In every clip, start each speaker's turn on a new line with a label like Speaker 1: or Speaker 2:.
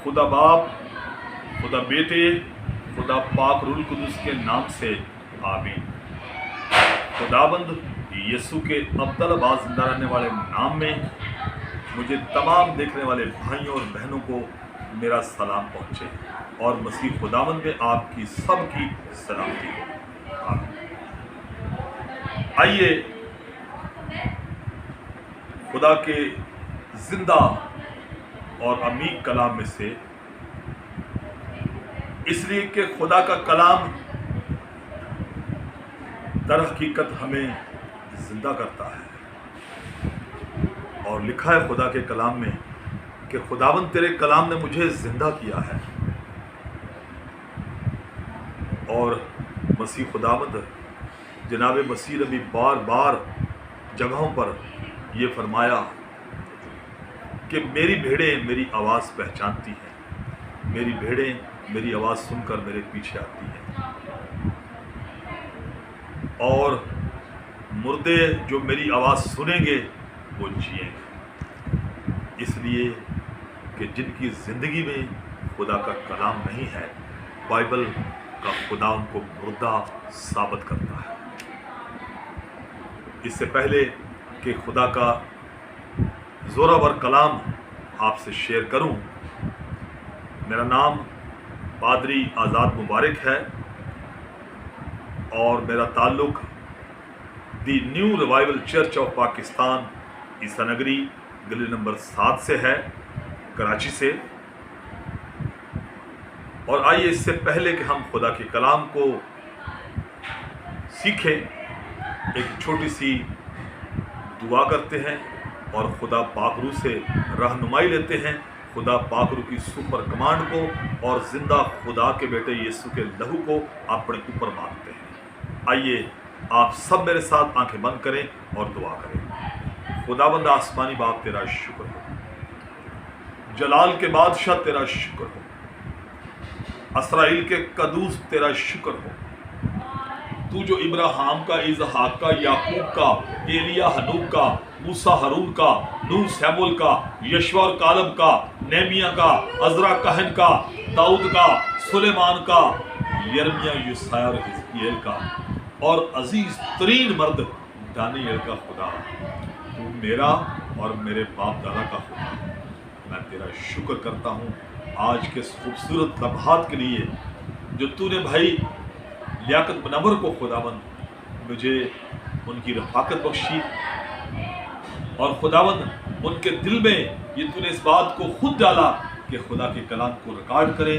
Speaker 1: خدا باپ، خدا بیٹے، خدا پاک روح القدس کے نام سے آمین۔ خداوند یسوع کے ابدل باز زندہ رہنے والے نام میں مجھے تمام دیکھنے والے بھائیوں اور بہنوں کو میرا سلام پہنچے اور مسیح خداوند میں آپ کی سب کی سلامتی ہو، آمین۔ آئیے خدا کے زندہ اور عمیق کلام میں سے، اس لیے کہ خدا کا کلام در حقیقت ہمیں زندہ کرتا ہے، اور لکھا ہے خدا کے کلام میں کہ خداوند تیرے کلام نے مجھے زندہ کیا ہے۔ اور مسیح خداوند جناب مسیح نبی بار بار جگہوں پر یہ فرمایا کہ میری بھیڑیں میری آواز پہچانتی ہیں، میری بھیڑیں میری آواز سن کر میرے پیچھے آتی ہیں، اور مردے جو میری آواز سنیں گے وہ جئیں گے، اس لیے کہ جن کی زندگی میں خدا کا کلام نہیں ہے، بائبل کا خدا ان کو مردہ ثابت کرتا ہے۔ اس سے پہلے کہ خدا کا زورآور کلام آپ سے شیئر کروں، میرا نام پادری آزاد مبارک ہے اور میرا تعلق the new revival church of Pakistan Isa Nagri گلی نمبر 7 سے ہے، کراچی سے۔ اور آئیے اس سے پہلے کہ ہم خدا کے کلام کو سیکھیں، ایک چھوٹی سی دعا کرتے ہیں اور خدا پاک روح سے رہنمائی لیتے ہیں، خدا پاک روح کی سپر کمانڈ کو اور زندہ خدا کے بیٹے یسوع کے لہو کو اپنے اوپر مانگتے ہیں۔ آئیے آپ سب میرے ساتھ آنکھیں بند کریں اور دعا کریں۔ خداوند آسمانی باپ تیرا شکر ہو، جلال کے بادشاہ تیرا شکر ہو، اسرائیل کے قدوس تیرا شکر ہو، تو جو ابراہیم کا، اسحاق کا، یعقوب کا، ایلیا ہنوک کا، موسیٰ ہارون کا، نوح سیمول کا، یشوع اور کالب کا، نہمیہ کا، عزرا کہن کا، داؤد کا، سلیمان کا، یرمیہ، یسعیاہ اور حزقییل کا، اور عزیز ترین مرد دانیال کا خدا، تو میرا اور میرے باپ دادا کا خدا، میں تیرا شکر کرتا ہوں آج کے خوبصورت لمحات کے لیے جو تو نے بھائی لیاقت منور کو خداوند مجھے ان کی رفاقت بخشی، اور خداوند ان کے دل میں یہ تو نے اس بات کو خود ڈالا کہ خدا کے کلام کو ریکارڈ کریں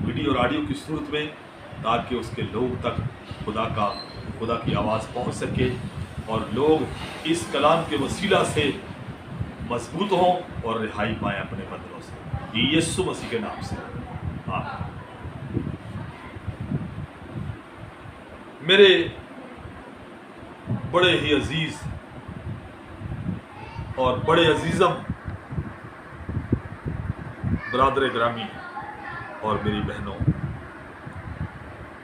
Speaker 1: ویڈیو اور آڈیو کی صورت میں، تاکہ اس کے لوگ تک خدا کی آواز پہنچ سکے اور لوگ اس کلام کے وسیلہ سے مضبوط ہوں اور رہائی پائیں اپنے بندوں سے، یہ یسوع مسیح کے نام سے آمین۔ میرے بڑے ہی عزیز اور بڑے عزیزم برادر گرامی اور میری بہنوں،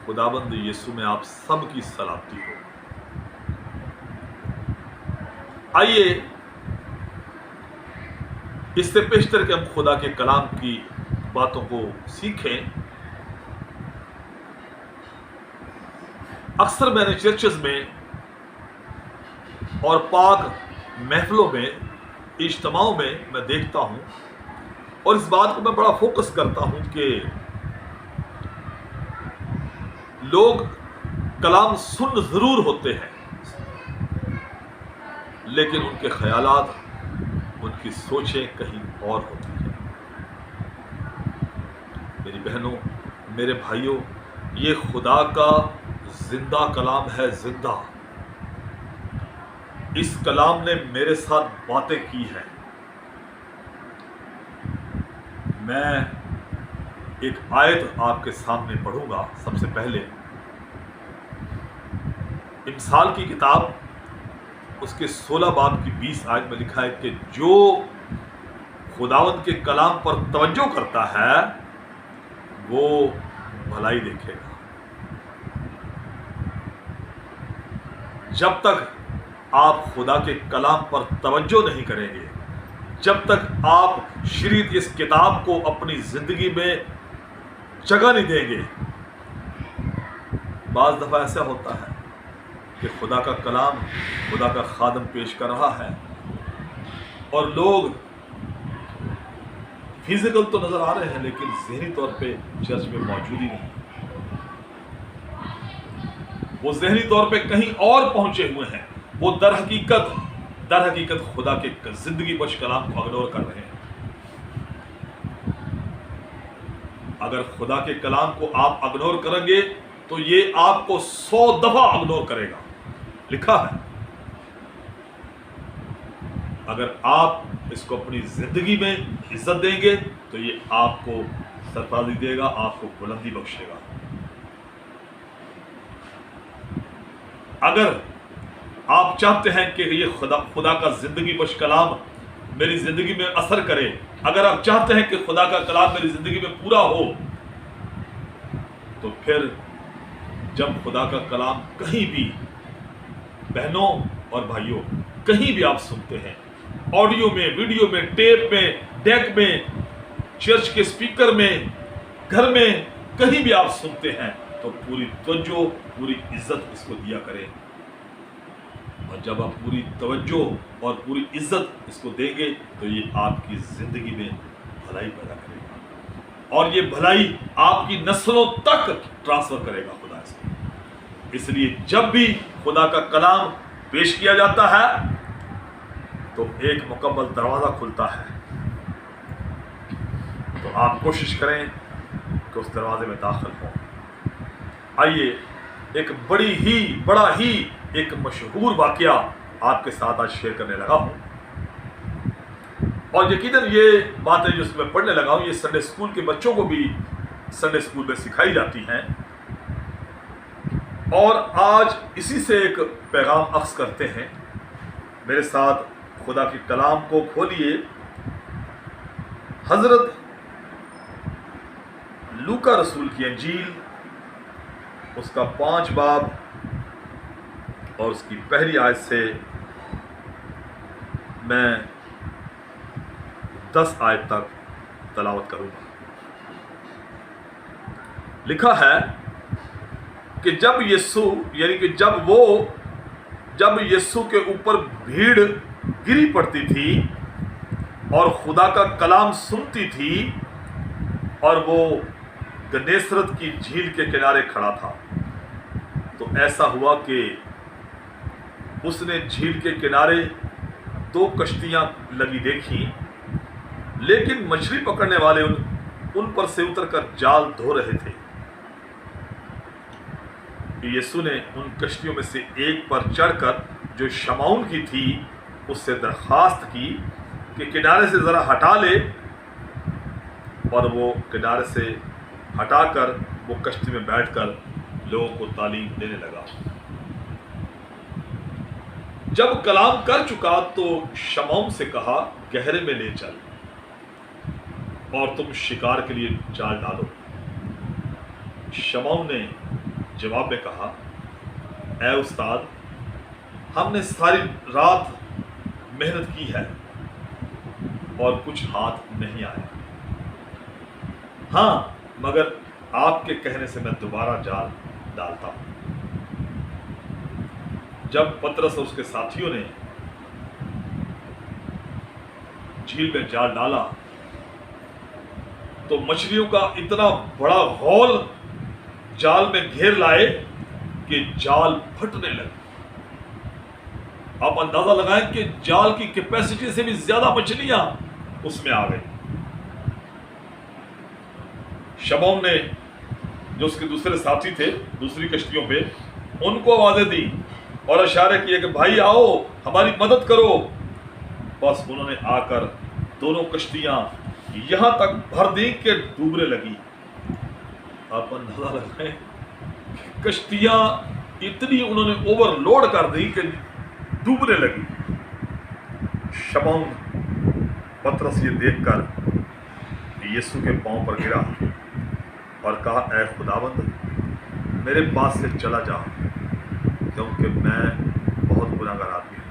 Speaker 1: خداوند یسوع میں آپ سب کی سلامتی ہو۔ آئیے اس سے پیشتر کہ ہم خدا کے کلام کی باتوں کو سیکھیں، اکثر میں نے چرچز میں اور پاک محفلوں میں، اجتماعوں میں میں دیکھتا ہوں، اور اس بات کو میں بڑا فوکس کرتا ہوں کہ لوگ کلام سن ضرور ہوتے ہیں، لیکن ان کے خیالات، ان کی سوچیں کہیں اور ہوتی ہیں۔ میری بہنوں، میرے بھائیوں، یہ خدا کا زندہ کلام ہے، زندہ۔ اس کلام نے میرے ساتھ باتیں کی ہیں۔ میں ایک آیت آپ کے سامنے پڑھوں گا۔ سب سے پہلے امثال کی کتاب اس کے 16 باب کی 20 آیت میں لکھا ہے کہ جو خداوند کے کلام پر توجہ کرتا ہے وہ بھلائی دیکھے گا۔ جب تک آپ خدا کے کلام پر توجہ نہیں کریں گے، جب تک آپ شریعت اس کتاب کو اپنی زندگی میں جگہ نہیں دیں گے. بعض دفعہ ایسا ہوتا ہے کہ خدا کا کلام خدا کا خادم پیش کر رہا ہے اور لوگ فزیکل تو نظر آ رہے ہیں لیکن ذہنی طور پہ چرچ میں موجود ہی نہیں. وہ ذہنی طور پہ کہیں اور پہنچے ہوئے ہیں. وہ در حقیقت خدا کے زندگی بخش کلام کو اگنور کر رہے ہیں. اگر خدا کے کلام کو آپ اگنور کریں گے تو یہ آپ کو 100 دفعہ اگنور کرے گا. لکھا ہے اگر آپ اس کو اپنی زندگی میں عزت دیں گے تو یہ آپ کو سرفرازی دے گا, آپ کو بلندی بخشے گا. اگر آپ چاہتے ہیں کہ یہ خدا کا زندگی بخش کلام میری زندگی میں اثر کرے, اگر آپ چاہتے ہیں کہ خدا کا کلام میری زندگی میں پورا ہو, تو پھر جب خدا کا کلام کہیں بھی بہنوں اور بھائیوں کہیں بھی آپ سنتے ہیں, آڈیو میں, ویڈیو میں, ٹیپ میں, ڈیک میں, چرچ کے اسپیکر میں, گھر میں, کہیں بھی آپ سنتے ہیں تو پوری توجہ پوری عزت اس کو دیا کریں. اور جب آپ پوری توجہ اور پوری عزت اس کو دیں گے تو یہ آپ کی زندگی میں بھلائی پیدا کرے گا اور یہ بھلائی آپ کی نسلوں تک ٹرانسفر کرے گا خدا سے. اس لیے جب بھی خدا کا کلام پیش کیا جاتا ہے تو ایک مکمل دروازہ کھلتا ہے. تو آپ کوشش کریں کہ اس دروازے میں داخل ہوں. آئیے ایک بڑا ہی ایک مشہور واقعہ آپ کے ساتھ آج شیئر کرنے لگا ہوں, اور یقیناً یہ باتیں جو میں پڑھنے لگا ہوں یہ سنڈے اسکول کے بچوں کو بھی سنڈے اسکول میں سکھائی جاتی ہیں. اور آج اسی سے ایک پیغام اخذ کرتے ہیں. میرے ساتھ خدا کے کلام کو کھولیے, حضرت لوکا رسول کی انجیل اس کا 5 باب اور اس کی پہلی آیت سے میں 10 آیت تک تلاوت کروں گا. لکھا ہے کہ جب یسوع کے اوپر بھیڑ گری پڑتی تھی اور خدا کا کلام سنتی تھی اور وہ گنیسرت کی جھیل کے کنارے کھڑا تھا, تو ایسا ہوا کہ اس نے جھیل کے کنارے 2 کشتیاں لگی دیکھی, لیکن مچھلی پکڑنے والے ان پر سے اتر کر جال دھو رہے تھے. یسوع نے ان کشتیوں میں سے ایک پر چڑھ کر جو شمعون کی تھی اس سے درخواست کی کہ کنارے سے ذرا ہٹا لے, اور وہ کنارے سے ہٹا کر وہ کشتی میں بیٹھ کر لوگوں کو تعلیم دینے لگا. جب کلام کر چکا تو شمعون سے کہا گہرے میں لے چل اور تم شکار کے لیے جال ڈالو. شمعون نے جواب میں کہا اے استاد, ہم نے ساری رات محنت کی ہے اور کچھ ہاتھ نہیں آیا. ہاں مگر آپ کے کہنے سے میں دوبارہ جال ڈالتا ہوں. جب پترس اور اس کے ساتھیوں نے جھیل میں جال ڈالا تو مچھلیوں کا اتنا بڑا غول جال میں گھیر لائے کہ جال پھٹنے لگے. آپ اندازہ لگائیں کہ جال کی کیپیسٹی سے بھی زیادہ مچھلیاں اس میں آ گئی. شمعون نے جو اس کے دوسرے ساتھی تھے دوسری کشتیوں پہ, ان کو آوازیں دی اور اشارے کیے کہ بھائی آؤ ہماری مدد کرو. بس انہوں نے آ کر دونوں کشتیاں یہاں تک بھر دی کہ ڈوبنے لگی. آپ اندازہ لگائیں کشتیاں اتنی انہوں نے اوور لوڈ کر دی کہ ڈوبنے لگی. شمعون پترس یہ دیکھ کر یسوع کے پاؤں پر گرا اور کہا اے خداوند میرے پاس سے چلا جا کیونکہ میں بہت گناہگار آدمی ہوں.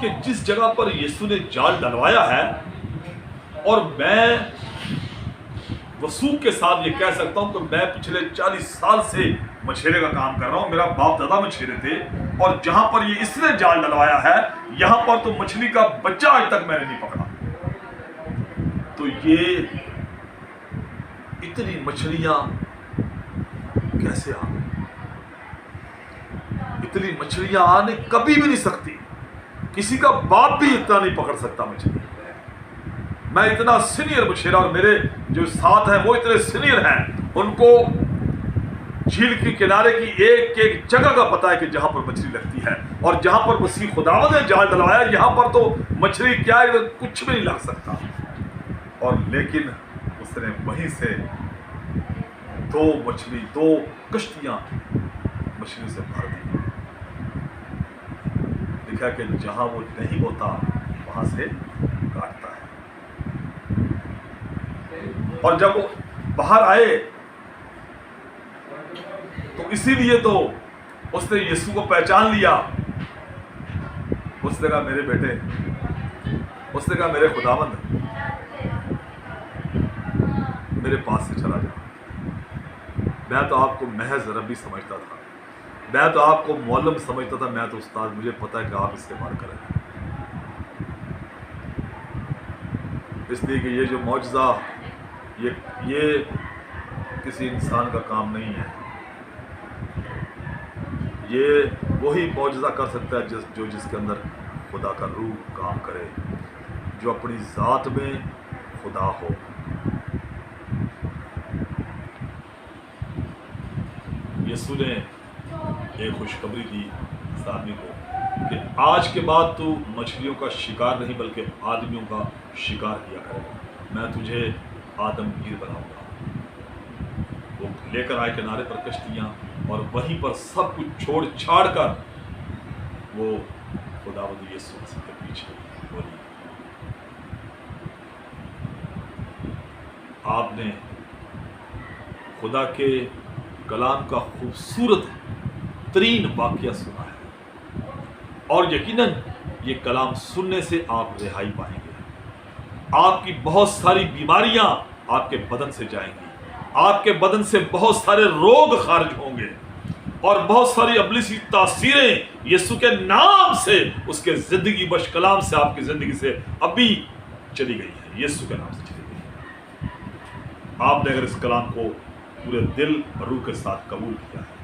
Speaker 1: کہ جس جگہ پر یسوع نے جال ڈلوایا ہے، اور میں وثوق کے ساتھ یہ کہہ سکتا ہوں کہ میں پچھلے 40 سال سے مچھیرے کا کام کر رہا ہوں، میرا باپ دادا مچھیرے تھے، اور جہاں پر یہ اس نے جال ڈلوایا ہے یہاں پر تو مچھلی کا بچہ آج تک میں نے نہیں پکڑا۔ تو یہ اتنی مچھلیاں کیسے آ گئی؟ اتنی مچھلیاں آنے کبھی بھی نہیں سکتی، کسی کا باپ بھی اتنا نہیں پکڑ سکتا مچھلی۔ میں اتنا سینئر مچھیرا، اور میرے جو ساتھ ہیں وہ اتنے سینئر ہیں، ان کو جھیل کے کنارے کی ایک ایک جگہ کا پتا ہے کہ جہاں پر مچھلی لگتی ہے، اور جہاں پر مسیح خداوند نے جال ڈلوایا یہاں پر تو مچھلی کیا ہے، کچھ بھی نہیں لگ سکتا۔ اور لیکن اس نے وہیں سے دو کشتیاں مچھلی سے بھر دی، لکھا کہ جہاں وہ نہیں ہوتا وہاں سے کاٹتا ہے۔ اور جب وہ باہر آئے تو اسی لیے تو اس نے یسوع کو پہچان لیا۔ اس نے کہا میرے بیٹے، اس نے کہا میرے خداوند، میرے پاس سے چلا جا۔ میں تو آپ کو محض ربی سمجھتا تھا، میں تو آپ کو معلم سمجھتا تھا، میں تو استاد، مجھے پتا ہے کہ آپ استعمال کریں۔ اس لیے کہ یہ جو معجزہ، یہ کسی انسان کا کام نہیں ہے، یہ وہی معجزہ کر سکتا ہے جس کے اندر خدا کا روح کام کرے، جو اپنی ذات میں خدا ہو۔ یسوع نے ایک خوشخبری دی اس آدمی کو کہ آج کے بعد تو مچھلیوں کا شکار نہیں بلکہ آدمیوں کا شکار کیا کرے گا، میں تجھے آدم گیر بناؤں گا۔ وہ لے کر آئے کنارے پر کشتیاں، اور وہیں پر سب کچھ چھوڑ چھاڑ کر وہ خداوند یسوع مسیح کے پیچھے بولی۔ آپ نے خدا کے کلام کا خوبصورت ترین واقعہ سنا ہے، اور یقیناً یہ کلام سننے سے آپ رہائی پائیں گے۔ آپ کی بہت ساری بیماریاں آپ کے بدن سے جائیں گی، آپ کے بدن سے بہت سارے روگ خارج ہوں گے، اور بہت ساری ابلیسی تاثیریں یسوع کے نام سے، اس کے زندگی بخش کلام سے آپ کی زندگی سے ابھی چلی گئی ہے، یسوع کے نام سے چلی گئی ہے۔ آپ نے اگر اس کلام کو پورے دل اور روح کے ساتھ قبول کیا ہے،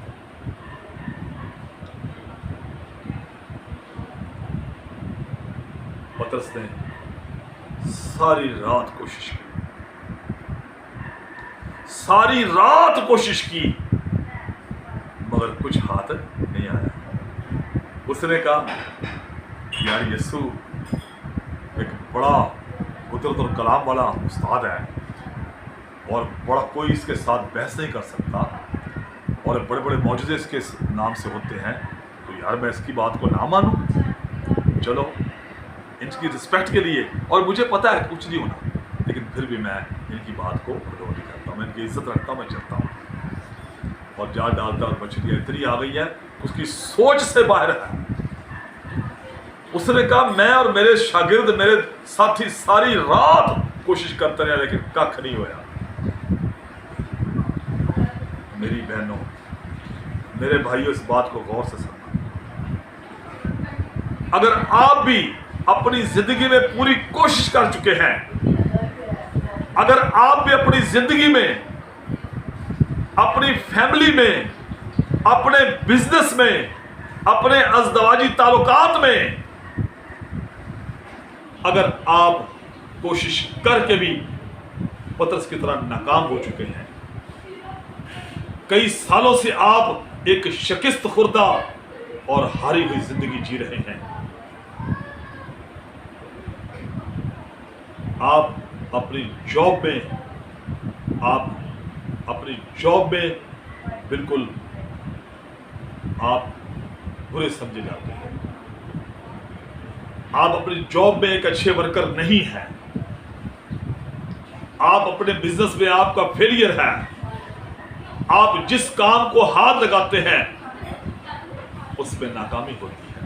Speaker 1: پترس نے ساری رات کوشش کی مگر کچھ ہاتھ نہیں آیا۔ اس نے کہا یار یسوع ایک بڑا قدرت اور کلام والا استاد ہے، اور بڑا کوئی اس کے ساتھ بحث نہیں کر سکتا، اور بڑے بڑے معجزے اس کے نام سے ہوتے ہیں، تو یار میں اس کی بات کو نہ مانوں؟ چلو ان کی رسپیکٹ کے لیے، اور مجھے پتا ہے کچھ نہیں ہونا، لیکن پھر بھی میں ان کی بات کو اگنور نہیں کرتا ہوں، میں ان کی عزت رکھتا ہوں، میں چلتا ہوں۔ اور جال ڈالتا، اور مچھلیاں اتنی آ گئی ہے اس کی سوچ سے باہر ہے۔ اس نے کہا میں اور میرے شاگرد، میرے ساتھی ساری رات کوشش کرتے رہے لیکن کھ نہیں ہوا۔ میری بہنوں، میرے بھائیوں، اس بات کو غور سے سننا۔ اگر آپ بھی اپنی زندگی میں پوری کوشش کر چکے ہیں، اگر آپ بھی اپنی زندگی میں، اپنی فیملی میں، اپنے بزنس میں، اپنے ازدواجی تعلقات میں اگر آپ کوشش کر کے بھی پترس کی طرح ناکام ہو چکے ہیں، کئی سالوں سے آپ ایک شکست خوردہ اور ہاری ہوئی زندگی جی رہے ہیں، آپ اپنی جاب میں بالکل آپ برے سمجھے جاتے ہیں، آپ اپنی جاب میں ایک اچھے ورکر نہیں ہیں، آپ اپنے بزنس میں آپ کا فیلئر ہے، آپ جس کام کو ہاتھ لگاتے ہیں اس میں ناکامی ہوتی ہے۔